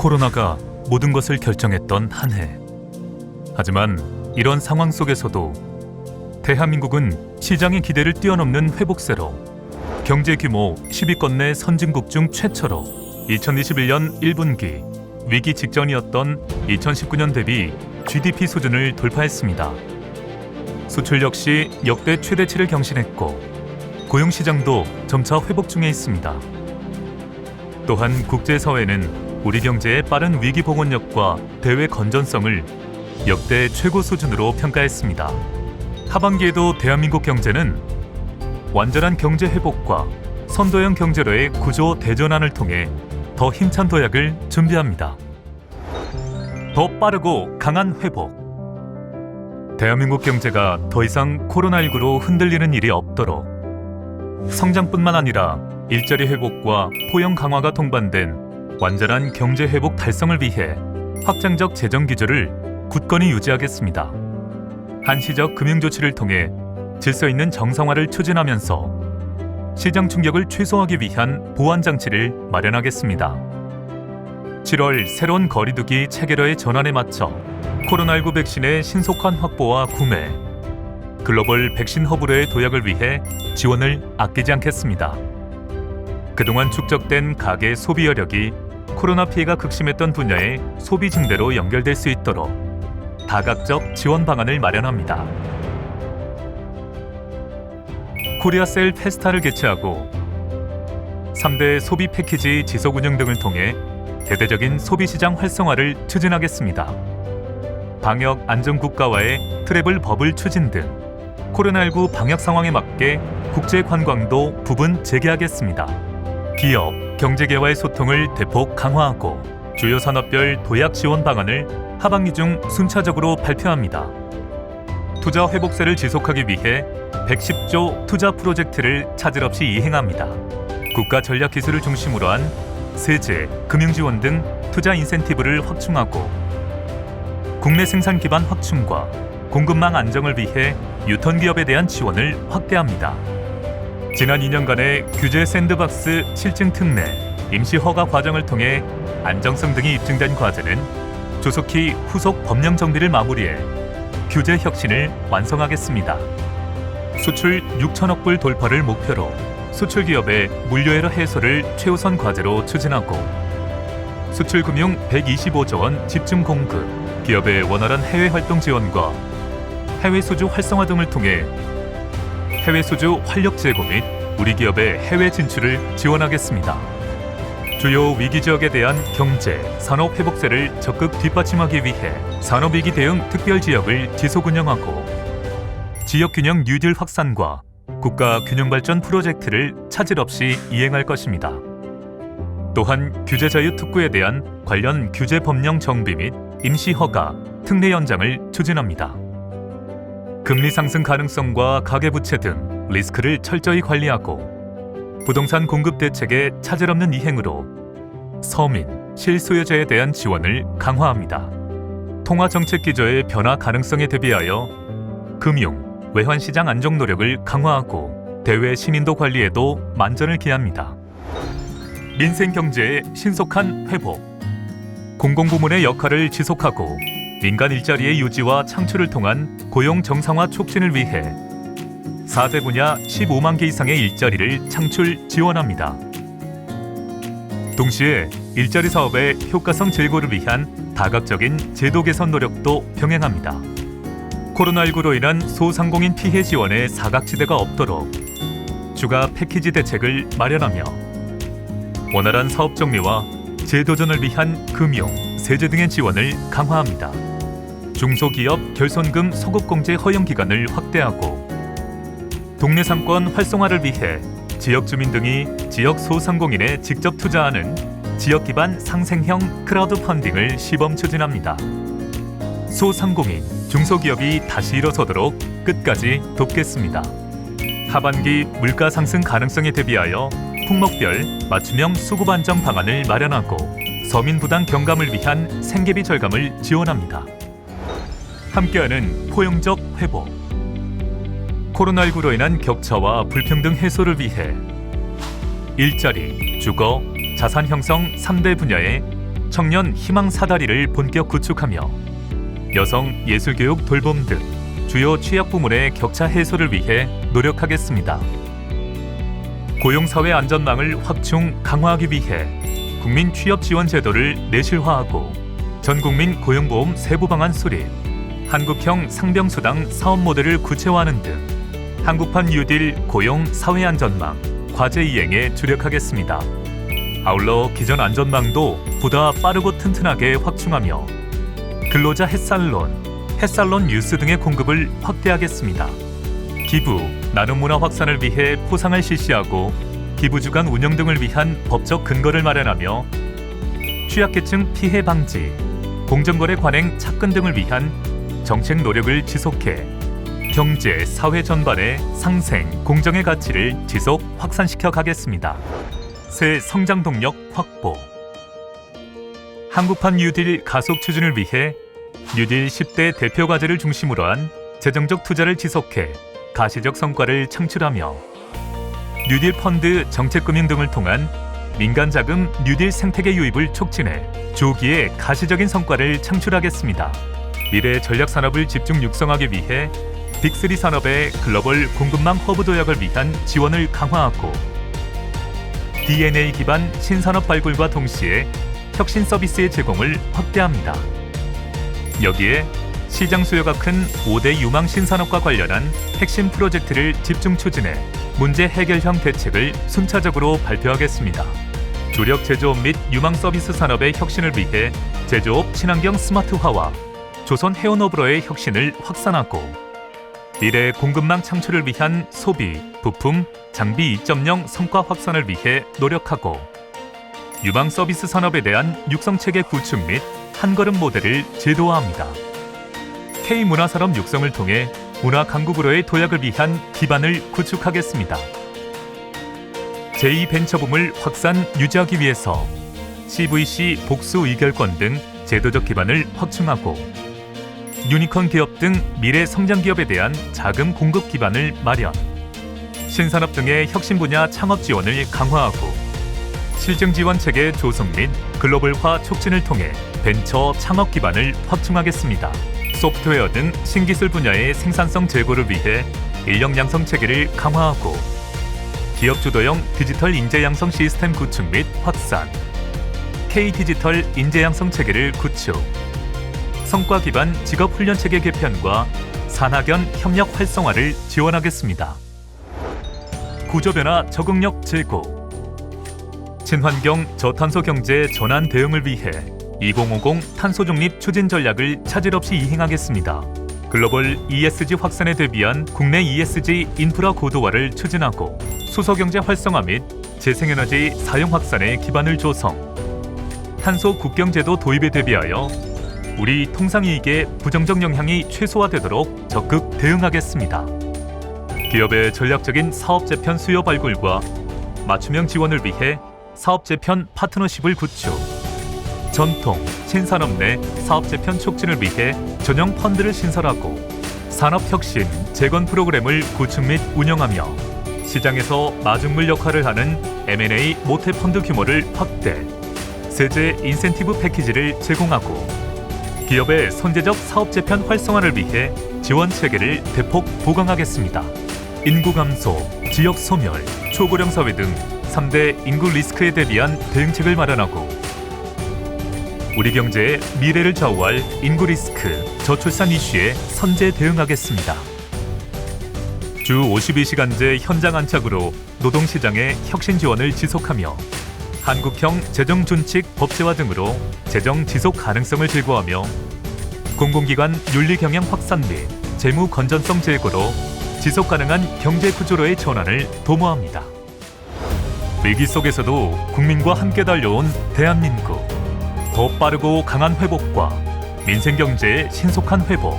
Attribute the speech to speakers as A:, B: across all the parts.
A: 코로나가 모든 것을 결정했던 한 해. 하지만 이런 상황 속에서도 대한민국은 시장의 기대를 뛰어넘는 회복세로 경제 규모 10위권 내 선진국 중 최초로 2021년 1분기 위기 직전이었던 2019년 대비 GDP 수준을 돌파했습니다. 수출 역시 역대 최대치를 경신했고 고용시장도 점차 회복 중에 있습니다. 또한 국제사회는 우리 경제의 빠른 위기 복원력과 대외 건전성을 역대 최고 수준으로 평가했습니다. 하반기에도 대한민국 경제는 완전한 경제 회복과 선도형 경제로의 구조 대전환을 통해 더 힘찬 도약을 준비합니다. 더 빠르고 강한 회복. 대한민국 경제가 더 이상 코로나19로 흔들리는 일이 없도록 성장뿐만 아니라 일자리 회복과 포용 강화가 동반된 완전한 경제 회복 달성을 위해 확장적 재정 기조를 굳건히 유지하겠습니다. 한시적 금융 조치를 통해 질서 있는 정상화를 추진하면서 시장 충격을 최소화하기 위한 보완 장치를 마련하겠습니다. 7월 새로운 거리두기 체계로의 전환에 맞춰 코로나19 백신의 신속한 확보와 구매, 글로벌 백신 허브로의 도약을 위해 지원을 아끼지 않겠습니다. 그동안 축적된 가계 소비 여력이 코로나 피해가 극심했던 분야의 소비 증대로 연결될 수 있도록 다각적 지원 방안을 마련합니다. 코리아셀 페스타를 개최하고 3대 소비 패키지 지속 운영 등을 통해 대대적인 소비시장 활성화를 추진하겠습니다. 방역 안전국가와의 트래블 버블 추진 등 코로나19 방역 상황에 맞게 국제 관광도 부분 재개하겠습니다. 기업, 경제계와의 소통을 대폭 강화하고 주요 산업별 도약 지원 방안을 하반기 중 순차적으로 발표합니다. 투자 회복세를 지속하기 위해 110조 투자 프로젝트를 차질 없이 이행합니다. 국가 전략 기술을 중심으로 한 세제, 금융 지원 등 투자 인센티브를 확충하고 국내 생산 기반 확충과 공급망 안정을 위해 유통 기업에 대한 지원을 확대합니다. 지난 2년간의 규제 샌드박스 실증 특례, 임시 허가 과정을 통해 안정성 등이 입증된 과제는 조속히 후속 법령 정비를 마무리해 규제 혁신을 완성하겠습니다. 수출 6천억 불 돌파를 목표로 수출 기업의 물류에러 해소를 최우선 과제로 추진하고 수출 금융 125조 원 집중 공급, 기업의 원활한 해외 활동 지원과 해외 수주 활성화 등을 통해 해외 수주 활력 제고 및 우리 기업의 해외 진출을 지원하겠습니다. 주요 위기 지역에 대한 경제, 산업 회복세를 적극 뒷받침하기 위해 산업위기 대응 특별지역을 지속 운영하고 지역균형 뉴딜 확산과 국가균형발전 프로젝트를 차질 없이 이행할 것입니다. 또한 규제자유 특구에 대한 관련 규제 법령 정비 및 임시 허가, 특례 연장을 추진합니다. 금리 상승 가능성과 가계부채 등 리스크를 철저히 관리하고 부동산 공급 대책의 차질 없는 이행으로 서민, 실소유자에 대한 지원을 강화합니다. 통화정책 기조의 변화 가능성에 대비하여 금융, 외환시장 안정 노력을 강화하고 대외 신인도 관리에도 만전을 기합니다. 민생경제의 신속한 회복, 공공부문의 역할을 지속하고 민간 일자리의 유지와 창출을 통한 고용 정상화 촉진을 위해 4대 분야 15만 개 이상의 일자리를 창출 지원합니다. 동시에 일자리 사업의 효과성 제고를 위한 다각적인 제도 개선 노력도 병행합니다. 코로나19로 인한 소상공인 피해 지원에 사각지대가 없도록 추가 패키지 대책을 마련하며 원활한 사업 정리와 재도전을 위한 금융, 세제 등의 지원을 강화합니다. 중소기업 결손금 소급공제 허용 기간을 확대하고 동네 상권 활성화를 위해 지역 주민 등이 지역 소상공인에 직접 투자하는 지역 기반 상생형 크라우드 펀딩을 시범 추진합니다. 소상공인, 중소기업이 다시 일어서도록 끝까지 돕겠습니다. 하반기 물가 상승 가능성에 대비하여 품목별 맞춤형 수급 안정 방안을 마련하고 서민 부담 경감을 위한 생계비 절감을 지원합니다. 함께하는 포용적 회복. 코로나19로 인한 격차와 불평등 해소를 위해 일자리, 주거, 자산 형성 3대 분야에 청년 희망 사다리를 본격 구축하며 여성 예술교육 돌봄 등 주요 취약 부문의 격차 해소를 위해 노력하겠습니다. 고용사회 안전망을 확충 강화하기 위해 국민 취업 지원 제도를 내실화하고 전국민 고용보험 세부 방안 수립, 한국형 상병수당 사업 모델을 구체화하는 등 한국판 뉴딜 고용 사회 안전망 과제 이행에 주력하겠습니다. 아울러 기존 안전망도 보다 빠르고 튼튼하게 확충하며 근로자 햇살론 뉴스 등의 공급을 확대하겠습니다. 기부, 나눔 문화 확산을 위해 포상을 실시하고 기부주간 운영 등을 위한 법적 근거를 마련하며 취약계층 피해 방지, 공정거래 관행 착근 등을 위한 정책 노력을 지속해 경제, 사회 전반의 상생, 공정의 가치를 지속 확산시켜 가겠습니다. 새 성장 동력 확보. 한국판 뉴딜 가속 추진을 위해 뉴딜 10대 대표 과제를 중심으로 한 재정적 투자를 지속해 가시적 성과를 창출하며 뉴딜 펀드 정책금융 등을 통한 민간 자금 뉴딜 생태계 유입을 촉진해 조기에 가시적인 성과를 창출하겠습니다. 미래 전략 산업을 집중 육성하기 위해 빅3 산업의 글로벌 공급망 허브 도약을 위한 지원을 강화하고 DNA 기반 신산업 발굴과 동시에 혁신 서비스의 제공을 확대합니다. 여기에 시장 수요가 큰 5대 유망 신산업과 관련한 핵심 프로젝트를 집중 추진해 문제 해결형 대책을 순차적으로 발표하겠습니다. 주력 제조업 및 유망 서비스 산업의 혁신을 위해 제조업 친환경 스마트화와 조선 해운업으로의 혁신을 확산하고 미래 공급망 창출을 위한 소비, 부품, 장비 2.0 성과 확산을 위해 노력하고 유망 서비스 산업에 대한 육성체계 구축 및 한걸음 모델을 제도화합니다. K문화산업 육성을 통해 문화 강국으로의 도약을 위한 기반을 구축하겠습니다. 제2벤처붐을 확산 유지하기 위해서 CVC 복수 의결권 등 제도적 기반을 확충하고 유니콘 기업 등 미래 성장 기업에 대한 자금 공급 기반을 마련, 신산업 등의 혁신 분야 창업 지원을 강화하고 실증 지원 체계 조성 및 글로벌화 촉진을 통해 벤처 창업 기반을 확충하겠습니다. 소프트웨어 등 신기술 분야의 생산성 제고를 위해 인력 양성 체계를 강화하고 기업 주도형 디지털 인재 양성 시스템 구축 및 확산, K-디지털 인재 양성 체계를 구축, 성과 기반 직업 훈련 체계 개편과 산학연 협력 활성화를 지원하겠습니다. 구조 변화 적응력 제고. 친환경 저탄소 경제 전환 대응을 위해 2050 탄소 중립 추진 전략을 차질 없이 이행하겠습니다. 글로벌 ESG 확산에 대비한 국내 ESG 인프라 고도화를 추진하고 수소 경제 활성화 및 재생에너지 사용 확산에 기반을 조성, 탄소 국경 제도 도입에 대비하여 우리 통상이익의 부정적 영향이 최소화되도록 적극 대응하겠습니다. 기업의 전략적인 사업 재편 수요 발굴과 맞춤형 지원을 위해 사업 재편 파트너십을 구축, 전통, 신산업 내 사업 재편 촉진을 위해 전용 펀드를 신설하고 산업혁신, 재건 프로그램을 구축 및 운영하며 시장에서 마중물 역할을 하는 M&A 모태 펀드 규모를 확대, 세제 인센티브 패키지를 제공하고 기업의 선제적 사업 재편 활성화를 위해 지원 체계를 대폭 보강하겠습니다. 인구 감소, 지역 소멸, 초고령 사회 등 3대 인구 리스크에 대비한 대응책을 마련하고 우리 경제의 미래를 좌우할 인구 리스크, 저출산 이슈에 선제 대응하겠습니다. 주 52시간제 현장 안착으로 노동시장의 혁신 지원을 지속하며 한국형 재정 준칙 법제화 등으로 재정 지속 가능성을 제고하며 공공기관 윤리 경영 확산 및 재무 건전성 제고로 지속 가능한 경제 구조로의 전환을 도모합니다. 위기 속에서도 국민과 함께 달려온 대한민국. 더 빠르고 강한 회복과 민생경제의 신속한 회복,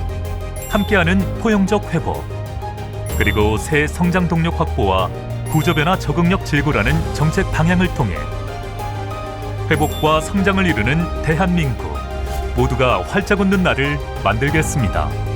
A: 함께하는 포용적 회복, 그리고 새 성장 동력 확보와 구조변화 적응력 제고라는 정책 방향을 통해 회복과 성장을 이루는 대한민국 모두가 활짝 웃는 날을 만들겠습니다.